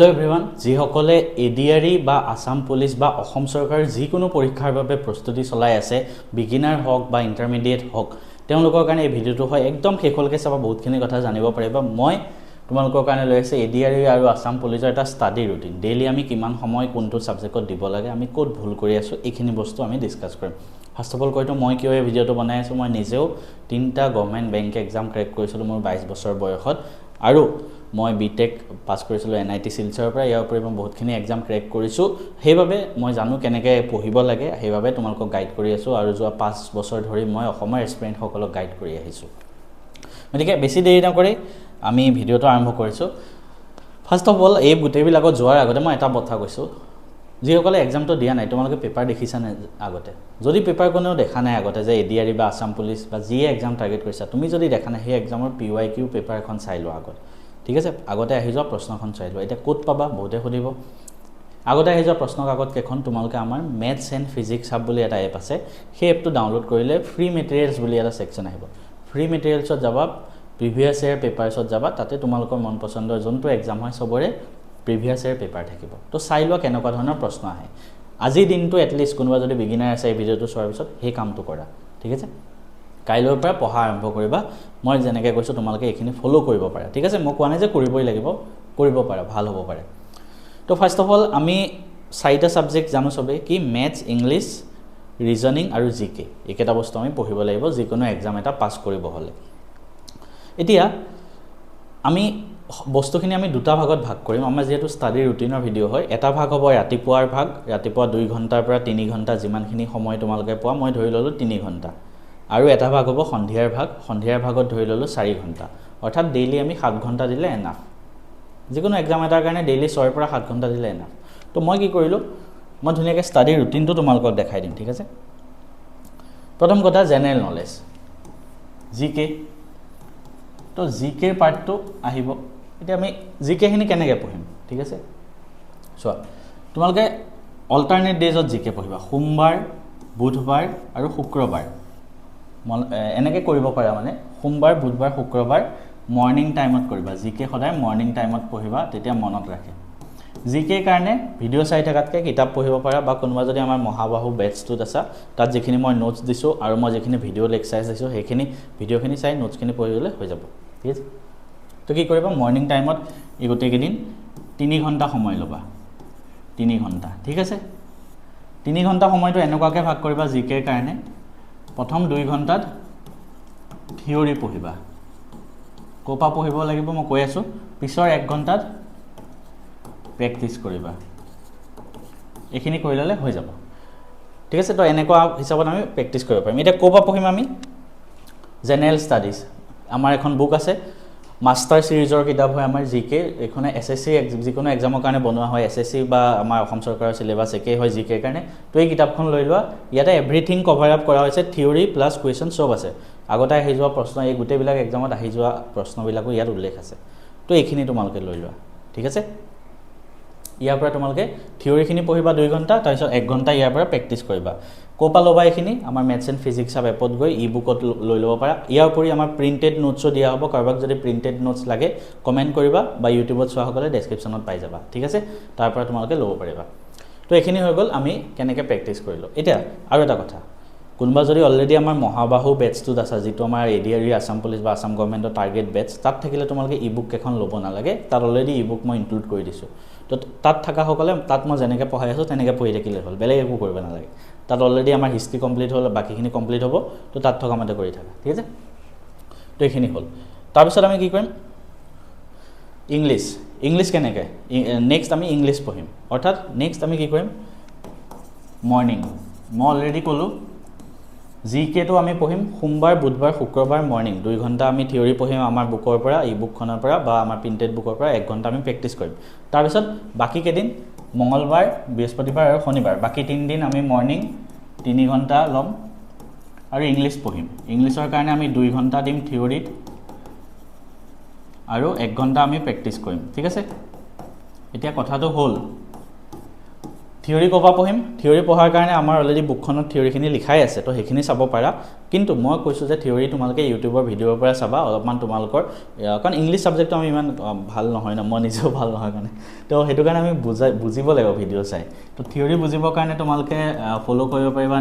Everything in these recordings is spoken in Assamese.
Hello everyone, যিসকলে এডিআৰই বা আসাম পুলিচ বা অসম চৰকাৰৰ যিকোনো পৰীক্ষাৰ বাবে প্ৰস্তুতি চলাই আছে বিগিনাৰ হওক বা ইন্টাৰমিডিয়েট হওক তেওঁলোকৰ কাৰণে এই ভিডিওটো হয় একদম শেষলৈকে চাবা বহুতখিনি কথা জানিব পাৰিবা মই তোমালোকৰ কাৰণে লৈ আছে এডিআৰই আৰু আসাম পুলিচৰ এটা ষ্টাডি ৰুটিন ডেইলি আমি কিমান সময় কোনটো সাবজেক্টত দিব লাগে আমি ক'ত ভুল কৰি আছো এইখিনি বস্তু আমি ডিসকাস কৰিম ফাৰ্স্ট অফ অল কৈতো মই কিয় এই ভিডিওটো বনাই আছো মই নিজেও তিনটা গভৰ্ণমেণ্ট বেংক এক্সাম ক্ৰেক কৰিছিলো মোৰ 22 বছৰ বয়সত আৰু মই বিটেক পাস কৰিছিলো এনআইটি শিলচৰৰ পৰা ইয়াৰ উপৰি মই বহুতখিনি এক্সাম ক্ৰেক কৰিছো সেইভাবে মই জানো কেনেকৈ পঢ়িব লাগে সেইভাবে তোমালোকক গাইড কৰি আছো আৰু যোৱা 5 বছৰ ধৰি মই অসমৰ এক্সপেৰিয়েন্স সকলক গাইড কৰি আহিছো গতিকে বেছি দেৰি নকৰি আমি ভিডিওটো আৰম্ভ কৰিছো ফাৰ্স্ট অফ অল এই গুটেবিলাকত যোৱাৰ আগতে মই এটা কথা কৈছো যিসকলে এক্সামটো দিয়া নাই তোমালোকে পেপাৰ দেখিছা নাই আগতে যদি পেপাৰ কোনেও দেখা নাই আগতে যে এডিআৰই বা আসাম পুলিচ বা যি এক্সাম টাৰ্গেট কৰিছা তুমি যদি দেখা নাই সেই এক্সামৰ পিৱাইকিউ পেপাৰ এখন চাই লোৱা আগত ঠিক আছে আগতে আহি যোৱা প্ৰশ্নখন চাই লোৱা এটা কোড পাবা বহুতে খুদিব আগতে আহি যোৱা প্ৰশ্ন কাকত কেখন তোমালোকে আমাৰ ম্যাথছ এণ্ড ফিজিক্স হাব বুলি এটা এপ আছে সেই এপটো ডাউনলোড কৰিলে ফ্ৰী মেটেৰিয়েলছ বুলি এটা সেকশন আহিব ফ্ৰী মেটেৰিয়েলছত যাবা প্ৰিভিয়াছ ইয়াৰ পেপাৰছত যাবা তাতে তোমালোকৰ মন পছন্দৰ যোনটো এক্সাম হয় সবৰে প্ৰিভিয়াছ ইয়াৰ পেপাৰ থাকিব তো চাই লোৱা কেনেকুৱা ধৰণৰ প্ৰশ্ন আহে আজি দিনটো এটলিষ্ট কোনোবা যদি বিগিনাৰ আছে এই ভিডিওটো চোৱাৰ পিছত সেই কামটো কৰা ঠিক আছে কাইলৈৰ পৰা পঢ়া আৰম্ভ কৰিবা মই যেনেকৈ কৈছো তোমালোকে এইখিনি ফলো কৰিব পাৰা ঠিক আছে মই কোৱা নাই যে কৰিবই লাগিব কৰিব পাৰা ভাল হ'ব পাৰে তো ফাৰ্স্ট অফ অল আমি চাৰিটা সাবজেক্ট জানো সবে কি ম্যাথছ ইংলিশ ৰিজনিং আৰু জিকে এইকেইটা বস্তু আমি পঢ়িব লাগিব যিকোনো এক্সাম এটা পাস কৰিব হলে এতিয়া আমি বস্তুখিনি আমি দুটা ভাগত ভাগ কৰিম আমাৰ যেহেতু ষ্টাডি ৰুটিনৰ ভিডিও হয় এটা ভাগ হ'ব ৰাতিপুৱাৰ ভাগ ৰাতিপুৱা 2 ঘণ্টাৰ পৰা 3 ঘণ্টা যিমানখিনি সময় তোমালোকে পোৱা মই ধৰি ললো 3 ঘণ্টা আৰু এটা ভাগ হ'ব সন্ধিয়াৰ ভাগত ধৰি ললো 4 ঘণ্টা অৰ্থাৎ ডেইলি আমি 7 ঘণ্টা দিলে এনাফ যিকোনো এক্সাম এটাৰ কাৰণে ডেইলি 6 পৰা 7 ঘণ্টা দিলে এনাফ তো মই কি কৰিলো মই ধুনীয়াকৈ ষ্টাডি ৰুটিনটো তোমালোকক দেখাই দিম ঠিক আছে প্ৰথম কথা জেনাৰেল নলেজ জিকে তো জিকে পাৰ্টটো আহিব এতিয়া আমি জিকে খিনি কেনেকৈ পঢ়িম ঠিক আছে চোৱা তোমালোকে অল্টাৰনেট ডেজত জিকে পঢ়িবা সোমবাৰ বুধবাৰ আৰু শুক্ৰবাৰ এনেকৈ কৰিব পাৰা মানে সোমবাৰ বুধবাৰ শুক্ৰবাৰ মৰ্নিং টাইমত কৰিবা জিকে সদায় মৰ্নিং টাইমত পঢ়িবা তেতিয়া মনত ৰাখে জিকে কাৰণে ভিডিও চাই থাকাতকে কিতাপ পঢ়িব পাৰা বা কোনোবা যদি আমাৰ মহাবাহু বেটছটোত আছে তাত যিখিনি মই নোটছ দিছো আৰু মই যিখিনি ভিডিও লেকচাৰছ দিছো সেইখিনি ভিডিওখিনি চাই নোটছখিনি পঢ়িলে হৈ যাব ঠিক আছে তো কি কৰিবা মৰ্নিং টাইমত এই গোটেই দিন 3 ঘণ্টা সময় লবা 3 ঘণ্টা ঠিক আছে 3 ঘণ্টা সময়টো এনেকুৱাকৈ ভাগ কৰিবা জিকে কাৰণে প্ৰথম 2 ঘণ্টাত থিওৰি পঢ়িবা কোপা পঢ়িব লাগিব মই কৈ আছো পিছৰ 1 ঘণ্টাত প্ৰেক্টিস কৰিবা এইখিনি কৰি ললে হৈ যাব ঠিক আছে তো এনেকুৱা হিচাপত আমি প্ৰেক্টিস কৰিব পাৰিম এটা কোপা পঢ়িম আমি জেনাৰেল ষ্টাডিজ আমাৰ এখন বুক আছে মাষ্টাৰ সিৰিজৰ কিতাপ হয় আমাৰ জিকে এখনে এসএসসি যিকোনো এক্সামৰ কাৰণে বনোৱা হয় এসএসসি বা আমাৰ অসম চৰকাৰৰ সিলেবাস একেই হয় জিকে কাৰণে তো এই কিতাপখন লৈ লোৱা ইয়াতে এভৰিথিং কভাৰ আপ কৰা হৈছে থিওৰি প্লাস কোৱেশ্চন সব আছে আগতে আহি যোৱা প্ৰশ্ন এই গুটেবিলাক এক্সামত আহি যোৱা প্ৰশ্নবিলাকো ইয়াত উল্লেখ আছে তো এইখিনি তোমালোকে লৈ লোৱা ঠিক আছে ইয়াৰ পৰা তোমালোকে থিওৰিখিনি পঢ়িবা 2 ঘণ্টা তাৰ পিছত 1 ঘণ্টা ইয়াৰ পৰা প্ৰেক্টিস কৰিবা কোপা লবা এইখিনি আমাৰ ম্যাথছ এণ্ড ফিজিক্স হাব এপত গৈ ই বুকত লৈ ল'ব পাৰা ইয়াৰ উপৰি আমাৰ প্ৰিন্টেড নোটছও দিয়া হ'ব কাৰোবাক যদি প্ৰিন্টেড নোটছ লাগে কমেন্ট কৰিবা বা ইউটিউবত চোৱা সকলে ডেসক্ৰিপচনত পাই যাবা ঠিক আছে তাৰ পৰা তোমালোকে ল'ব পাৰিবা তো এইখিনি হৈ গ'ল আমি কেনেকৈ প্ৰেক্টিস কৰিলো এতিয়া আৰু এটা কথা কোনবা যদি অলৰেডি আমাৰ মহাবাহু বেটছটোত আছে যেটো আমাৰ এডিআৰই আসাম পুলিচ বা আসাম গভৰ্ণমেণ্টৰ টাৰ্গেট বেটছ তাত থাকিলে তোমালোকে ই বুক কেখন ল'ব নালাগে তাত অলৰেডি ই বুক মই ইনক্লুড কৰি দিছো তো তাত থাকা সকলে তাত মই যেনেকৈ পঢ়াই আছো তেনেকৈ পঢ়ি থাকিলে হ'ল বেলেগ একো কৰিব নালাগে তাত অলৰেডি আমাৰ হিষ্ট্ৰি কমপ্লিট হ'ল বাকিখিনি কমপ্লিট হ'ব তো তাত থকা মতে কৰি থাকা ঠিক আছে তো এইখিনি হ'ল তাৰ পিছত আমি কি কৰিম ইংলিশ কেনেকৈ নেক্সট আমি ইংলিশ পঢ়িম অৰ্থাৎ নেক্সট আমি কি কৰিম মৰ্নিং মই অলৰেডি ক'লো জিকে তো আমি পঢ়িম সোমবাৰ বুধবাৰ শুক্ৰবাৰ মৰ্নিং 2 ঘণ্টা আমি থিওৰি পঢ়িম আমাৰ বুকৰ পৰা ই বুকখনৰ পৰা বা আমাৰ প্ৰিন্টেড বুকৰ পৰা 1 ঘণ্টা আমি প্ৰেক্টিস কৰিম তাৰ পিছত বাকি কেদিন মঙ্গলবাৰ বৃহস্পতিবাৰ আৰু শনিবাৰ বাকি 3 দিন আমি মৰ্নিং 3 ঘণ্টা লম আৰু ইংলিশ পঢ়িম ইংলিশৰ কাৰণে আমি 2 ঘণ্টা দিম থিওৰিত আৰু 1 ঘণ্টা আমি প্ৰেক্টিস কৰিম ঠিক আছে এতিয়া কথাটো হ'ল থিয়ৰি ক'বা পঢ়িম থিয়ৰি পঢ়াৰ কাৰণে আমাৰ অলৰেডি বুকখনত থিয়ৰিখিনি লিখাই আছে তো সেইখিনি চাব পাৰা কিন্তু মই কৈছোঁ যে থিয়ৰি তোমালোকে ইউটিউবৰ ভিডিঅ'ৰ পৰা চাবা অলপমান তোমালোকৰ কাৰণ ইংলিছ ছাবজেক্টটো আমি ইমান ভাল নহয় ন মই নিজেও ভাল নহয় কাৰণে তো সেইটো কাৰণে আমি বুজিব লাগিব ভিডিঅ' চাই তো থিয়ৰি বুজিবৰ কাৰণে তোমালোকে ফ'ল' কৰিব পাৰিবা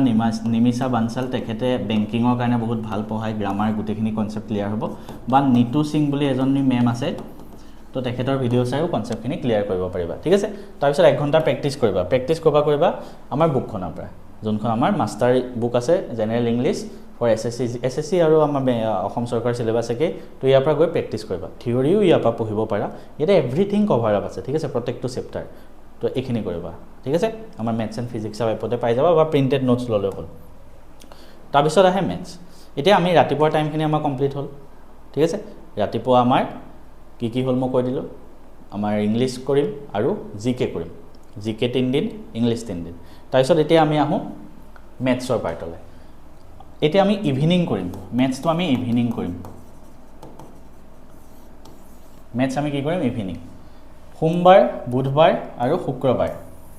নিমিষা বানচাল তেখেতে বেংকিঙৰ কাৰণে বহুত ভাল পঢ়ায় গ্ৰামাৰ গোটেইখিনি কনচেপ্ট ক্লিয়াৰ হ'ব বা নিতু সিং বুলি এজনী মেম আছে তো তেখেতৰ ভিডিঅ' চাইও কনচেপ্টখিনি ক্লিয়াৰ কৰিব পাৰিবা ঠিক আছে তাৰপিছত 1 ঘণ্টা প্ৰেক্টিছ কৰিবা আমাৰ বুকখনৰ পৰা যোনখন আমাৰ মাষ্টাৰ বুক আছে জেনেৰেল ইংলিছ ফৰ এছএছচি আৰু আমাৰ অসম চৰকাৰ চিলেবাছ একে তো ইয়াৰ পৰা গৈ প্ৰেক্টিছ কৰিবা থিয়ৰিও ইয়াৰ পৰা পঢ়িব পাৰা ইয়াতে এভৰিথিং কভাৰ আপ আছে ঠিক আছে প্ৰত্যেকটো চেপ্টাৰ তো এইখিনি কৰিবা ঠিক আছে আমাৰ মেথছ এণ্ড ফিজিক্সৰ এপতে পাই যাবা বা প্ৰিণ্টেড নোটছ ল'লে হ'ল তাৰপিছত আহে মেথছ এতিয়া আমি ৰাতিপুৱাৰ টাইমখিনি আমাৰ কমপ্লিট হ'ল ঠিক আছে ৰাতিপুৱা আমাৰ কি হ'ল মই কৈ দিলোঁ আমাৰ ইংলিছ কৰিম আৰু জিকে কৰিম জিকে 3 দিন ইংলিছ 3 দিন তাৰপিছত এতিয়া আমি আহোঁ মেথছৰ পাৰ্টলৈ এতিয়া আমি ইভিনিং কৰিম মেথছটো আমি ইভিনিং কৰিম মেথছ আমি কি কৰিম ইভিনিং সোমবাৰ বুধবাৰ আৰু শুক্ৰবাৰ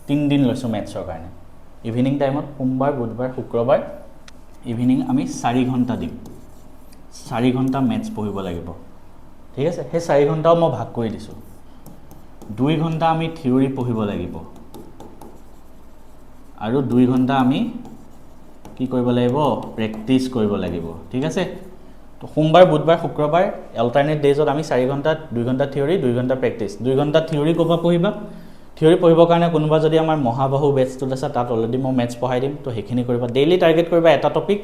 3 দিন লৈছোঁ মেথছৰ কাৰণে ইভিনিং টাইমত সোমবাৰ বুধবাৰ শুক্ৰবাৰ ইভিনিং আমি 4 ঘণ্টা দিম 4 ঘণ্টা মেথছ পঢ়িব লাগিব ঠিক আছে সেই 4 ঘণ্টাও মই ভাগ কৰি দিছোঁ 2 ঘণ্টা আমি থিয়ৰি পঢ়িব লাগিব আৰু 2 ঘণ্টা আমি কি কৰিব লাগিব প্ৰেক্টিছ কৰিব লাগিব ঠিক আছে তো সোমবাৰ বুধবাৰ শুক্ৰবাৰ অল্টাৰনেট ডেজত আমি 4 ঘণ্টা 2 ঘণ্টা থিয়ৰি 2 ঘণ্টা প্ৰেক্টিছ 2 ঘণ্টা থিয়ৰি ক'বা পঢ়িবা থিয়ৰি পঢ়িবৰ কাৰণে কোনোবা যদি আমাৰ মহাবাহু বেটছটোত আছে তাত অলৰেডি মই মেথছ পঢ়াই দিম তো সেইখিনি কৰিবা ডেইলি টাৰ্গেট কৰিবা এটা টপিক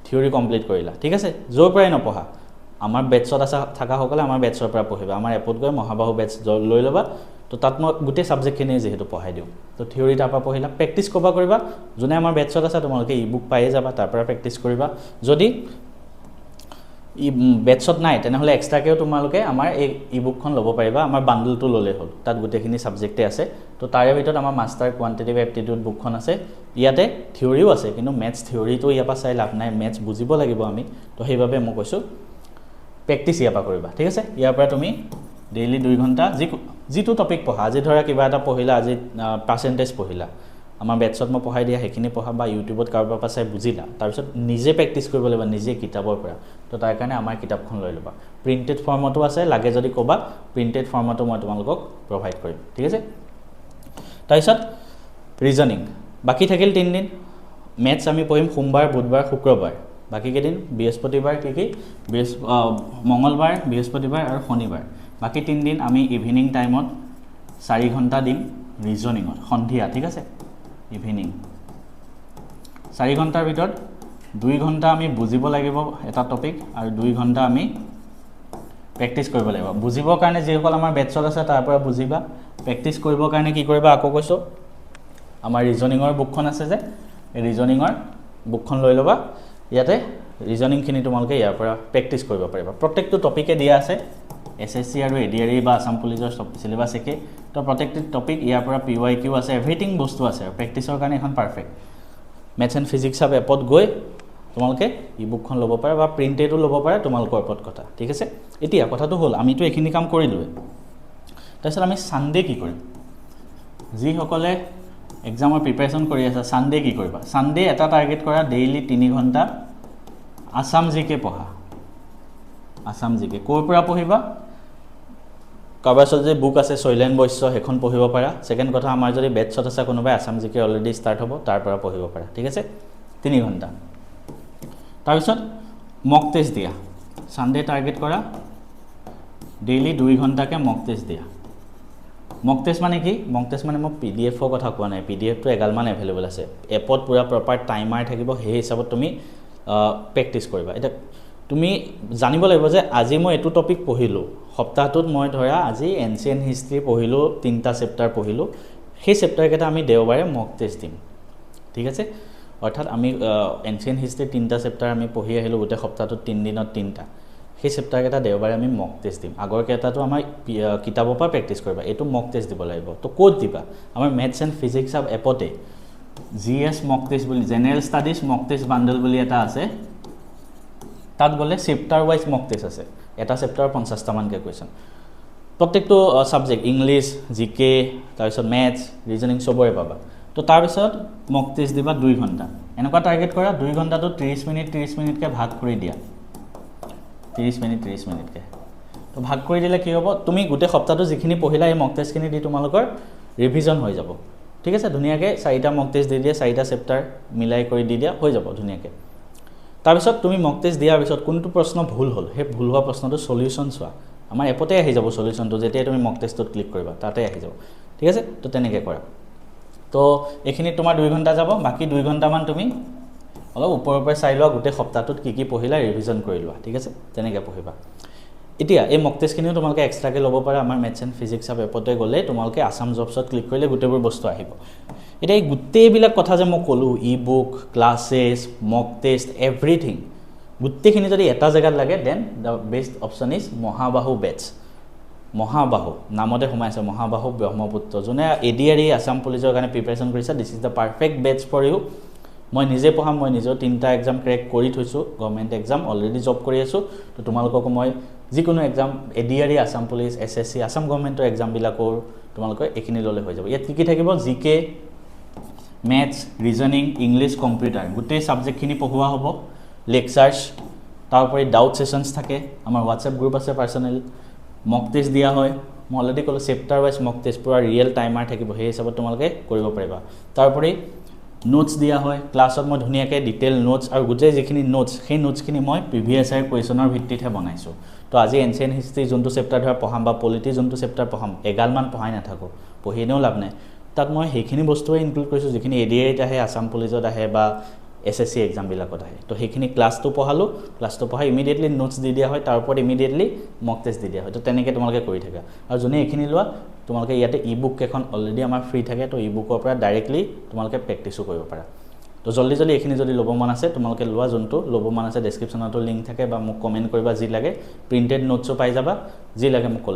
থিয়ৰি কমপ্লিট কৰিলা ঠিক আছে য'ৰ পৰাই নপঢ়া আমাৰ বেটছত আছে থাকাসকলে আমাৰ বেটছৰ পৰা পঢ়িবা আমাৰ এপত গৈ মহাবাহু বেটছ লৈ ল'বা তো তাত মই গোটেই ছাবজেক্টখিনি যিহেতু পঢ়াই দিওঁ তো থিয়ৰি তাৰপৰা পঢ়িলা প্ৰেক্টিছ ক'বা কৰিবা যোনে আমাৰ বেটছত আছে তোমালোকে ই বুক পায়ে যাবা তাৰ পৰা প্ৰেক্টিছ কৰিবা যদি বেটছত নাই তেনেহ'লে এক্সট্ৰাকৈও তোমালোকে আমাৰ এই ই বুকখন ল'ব পাৰিবা আমাৰ বাণ্ডলটো ল'লেই হ'ল তাত গোটেইখিনি ছাবজেক্টেই আছে তো তাৰে ভিতৰত আমাৰ মাষ্টাৰ কোৱান্টিটিভ এপ্টিটিউড বুকখন আছে ইয়াতে থিয়ৰিও আছে কিন্তু মেথছ থিয়ৰিটো ইয়াৰ পৰা চাই লাভ নাই মেথছ বুজিব লাগিব আমি তো সেইবাবে মই কৈছোঁ প্ৰেক্টিছ ইয়াৰ পৰা কৰিবা ঠিক আছে ইয়াৰ পৰা তুমি ডেইলি 2 ঘণ্টা যিটো টপিক পঢ়া আজি ধৰা কিবা এটা পঢ়িলা আজি পাৰ্চেণ্টেজ পঢ়িলা আমাৰ বেটছত মই পঢ়াই দিয়া সেইখিনি পঢ়া বা ইউটিউবত কাৰোবাৰ পৰা চাই বুজিলা তাৰপিছত নিজে প্ৰেক্টিছ কৰিব লাগিব নিজে কিতাপৰ পৰা তো তাৰ কাৰণে আমাৰ কিতাপখন লৈ ল'বা প্ৰিণ্টেড ফৰ্মতো আছে লাগে যদি ক'বা প্ৰিণ্টেড ফৰ্মতো মই তোমালোকক প্ৰভাইড কৰিম ঠিক আছে তাৰপিছত ৰিজনিং বাকী থাকিল 3 দিন মেথছ আমি পঢ়িম সোমবাৰ বুধবাৰ শুক্ৰবাৰ বাকী কেইদিন বৃহস্পতিবাৰ কি মঙলবাৰ বৃহস্পতিবাৰ আৰু শনিবাৰ বাকী 3 দিন আমি ইভিনিং টাইমত 4 ঘণ্টা দিম ৰিজনিঙত সন্ধিয়া ঠিক আছে ইভিনিং 4 ঘণ্টাৰ ভিতৰত 2 ঘণ্টা আমি বুজিব লাগিব এটা টপিক আৰু 2 ঘণ্টা আমি প্ৰেক্টিছ কৰিব লাগিব বুজিবৰ কাৰণে যিসকল আমাৰ বেটছত আছে তাৰ পৰা বুজিবা প্ৰেক্টিছ কৰিবৰ কাৰণে কি কৰিবা আকৌ কৈছোঁ আমাৰ ৰিজনিঙৰ বুকখন আছে যে এই ৰিজনিঙৰ বুকখন লৈ ল'বা ইয়াতে ৰিজনিংখিনি তোমালোকে ইয়াৰ পৰা প্ৰেক্টিছ কৰিব পাৰিবা প্ৰত্যেকটো টপিকে দিয়া আছে এছএছচি আৰু এডিআৰই বা আসাম পুলিচৰ চিলেবাছ একে তো প্ৰত্যেকটো টপিক ইয়াৰ পৰা PYQ আছে এভৰিথিং বস্তু আছে আৰু প্ৰেক্টিছৰ কাৰণে এখন perfect maths and physics up এপত গৈ তোমালোকে ই বুকখন ল'ব পাৰা বা প্ৰিণ্টেডো ল'ব পাৰা তোমালোকৰ ওপৰত কথা ঠিক আছে এতিয়া কথাটো হ'ল আমিতো এইখিনি কাম কৰিলোৱে তাৰপিছত আমি ছানডে কি কৰিম যিসকলে এক্সামৰ প্ৰিপাৰেশ্যন কৰি আছে ছানডে কি কৰিবা ছানডে এটা টাৰ্গেট কৰা ডেইলি 3 ঘণ্টা আসাম জিকে পঢ়া আসাম জিকে ক'ৰ পৰা পঢ়িবা কাৰোবাৰ ওচৰত যে বুক আছে শৈলেন বৈশ্য সেইখন পঢ়িব পাৰা ছেকেণ্ড কথা আমাৰ যদি বেটছত আছে কোনোবাই আসাম জিকে অলৰেডি ষ্টাৰ্ট হ'ব তাৰ পৰা পঢ়িব পাৰা ঠিক আছে 3 ঘণ্টা তাৰপিছত মক টেষ্ট দিয়া ছানডে টাৰ্গেট কৰা ডেইলি 2 ঘণ্টাকৈ মক টেষ্ট দিয়া মক টেষ্ট মানে কি মক টেষ্ট মানে মই PDFৰ কথা কোৱা নাই PDFটো এগালমান এভেইলেবল আছে এপত পুৰা প্ৰপাৰ টাইমাৰ থাকিব সেই হিচাপত তুমি প্ৰেক্টিছ কৰিবা এতিয়া তুমি জানিব লাগিব যে আজি মই এইটো টপিক পঢ়িলোঁ সপ্তাহটোত মই ধৰা আজি এনচিয়েণ্ট হিষ্ট্ৰী পঢ়িলোঁ 3টা চেপ্টাৰ পঢ়িলোঁ সেই চেপ্টাৰকেইটা আমি দেওবাৰে মক টেষ্ট দিম ঠিক আছে অৰ্থাৎ আমি এনচিয়েণ্ট হিষ্ট্ৰী 3টা চেপ্টাৰ আমি পঢ়ি আহিলোঁ গোটেই সপ্তাহটোত 3 দিনত 3টা সেই চেপ্টাৰকেইটা দেওবাৰে আমি মক টেষ্ট দিম আগৰ কেইটাটো আমাৰ কিতাপৰ পৰা প্ৰেক্টিছ কৰিবা এইটো মক টেষ্ট দিব লাগিব তো ক'ত দিবা আমাৰ মেথছ এণ্ড ফিজিক্স আপ এপতে GS মক টেষ্ট বুলি general studies mock test bundle বুলি এটা আছে তাত গ'লে চেপ্টাৰ ৱাইজ মক টেষ্ট আছে এটা চেপ্টাৰ 50টামানকৈ কুৱেশ্যন প্ৰত্যেকটো ছাবজেক্ট ইংলিছ জিকে তাৰপিছত মেথছ ৰিজনিং চবৰে পাবা তো তাৰপিছত মক টেষ্ট দিবা 2 ঘণ্টা এনেকুৱা টাৰ্গেট কৰা 2 ঘণ্টাটো 30 মিনিটকৈ ভাগ কৰি দিয়া 30 মিনিটকৈ তো ভাগ কৰি দিলে কি হ'ব তুমি গোটেই সপ্তাহটো যিখিনি পঢ়িলা এই মক টেষ্টখিনি দি তোমালোকৰ ৰিভিজন হৈ যাব ঠিক আছে ধুনীয়াকৈ 4টা মক টেষ্ট দি দিয়া 4টা চেপ্টাৰ মিলাই কৰি দি দিয়া হৈ যাব ধুনীয়াকৈ তাৰপিছত তুমি মক টেষ্ট দিয়াৰ পিছত কোনটো প্ৰশ্ন ভুল হ'ল সেই ভুল হোৱা প্ৰশ্নটো সলিউশন চোৱা আমাৰ এপতে আহি যাব সলিউশনটো যেতিয়া তুমি মক টেষ্টত ক্লিক কৰিবা তাতে আহি যাব ঠিক আছে তো তেনেকৈ কৰা তো এইখিনি তোমাৰ 2 ঘণ্টা যাব বাকি 2 ঘণ্টামান তুমি অলপ ওপৰৰ চাই লোৱা গোটেই সপ্তাহটোত কি কি পঢ়িলা ৰিভিজন কৰি লোৱা ঠিক আছে তেনেকৈ পঢ়িবা এতিয়া এই মক টেষ্টখিনিও তোমালোকে এক্সট্ৰাকৈ ল'ব পাৰা আমাৰ মেথছ এণ্ড ফিজিক্স এপতে গ'লে তোমালোকে আসাম জবছত ক্লিক কৰিলে গোটেইবোৰ বস্তু আহিব এতিয়া এই গোটেইবিলাক কথা যে মই ক'লোঁ ebook classes mock test everything গোটেইখিনি যদি এটা জেগাত লাগে then the best option is Mahabahu batches Mahabahu নামতে সোমাই আছে মহাবাহু ব্ৰহ্মপুত্ৰ যোনে এডিআৰই আসাম পুলিচৰ কাৰণে প্ৰিপাৰেশ্যন কৰিছে this is the perfect batch for you মই নিজে পঢ়াম মই নিজেও 3টা এক্সাম ক্ৰেক কৰি থৈছোঁ গভৰ্ণমেণ্ট এক্সাম অলৰেডি জব কৰি আছোঁ তো তোমালোককো মই যিকোনো exam ADRE Assam police SSC Assam গভৰ্ণমেণ্টৰ এক্সামবিলাকৰ তোমালোকে এইখিনি ল'লে হৈ যাব ইয়াত কি কি থাকিব জিকে মেথছ ৰিজনিং ইংলিছ কম্পিউটাৰ গোটেই ছাবজেক্টখিনি পঢ়োৱা হ'ব লেকচাৰ্ছ তাৰোপৰি ডাউট ছেশ্যনছ থাকে আমাৰ হোৱাটছএপ গ্ৰুপ আছে পাৰ্চনেল মক টেষ্ট দিয়া হয় মই অলৰেডি ক'লোঁ চেপ্টাৰ ৱাইজ মক টেষ্ট পূৰা ৰিয়েল টাইমাৰ থাকিব সেই হিচাপত তোমালোকে কৰিব পাৰিবা তাৰোপৰি নোটছ দিয়া হয় ক্লাছত মই ধুনীয়াকৈ ডিটেইল নোটছ আৰু গোটেই যিখিনি নোটছ সেই নোটছখিনি মই প্ৰিভিয়াছ ইয়াৰ কুৱেশ্যনৰ ভিত্তিতহে বনাইছোঁ তো আজি এনচিয়েণ্ট হিষ্ট্ৰী যোনটো চেপ্টাৰ ধৰা পঢ়াম বা পলিটি যোনটো চেপ্টাৰ পঢ়াম এগালমান পঢ়াই নাথাকোঁ পঢ়ি এনেও লাভ নাই তাত মই সেইখিনি বস্তুৱে ইনক্লুড কৰিছোঁ যিখিনি এডিআৰইত আহে আসাম পুলিচত আহে বা এছএছচি এক্সামবিলাকত আহে তো সেইখিনি ক্লাছটো পঢ়ালোঁ ক্লাছটো পঢ়াই ইমিডিয়েটলি নোটছ দি দিয়া হয় তাৰ ওপৰত ইমিডিয়েটলি মক টেষ্ট দি দিয়া হয় তো তেনেকৈ তোমালোকে কৰি থাকা আৰু যোনে এইখিনি লোৱা তোমালোকে ইয়াতে ই বুক কেইখন অলৰেডি আমাৰ ফ্ৰী থাকে তো ই বুকৰ পৰা ডাইৰেক্টলি তোমালোকে প্ৰেক্টিছো কৰিব পাৰা তো জল্দি এইখিনি যদি ল'ব মন আছে তোমালোকে লোৱা যোনটো ল'ব মন আছে ডেছক্ৰিপশ্যনতো লিংক থাকে বা মোক কমেণ্ট কৰিবা যি লাগে প্ৰিণ্টেড নোটছো পাই যাবা যি লাগে মোক ক'লে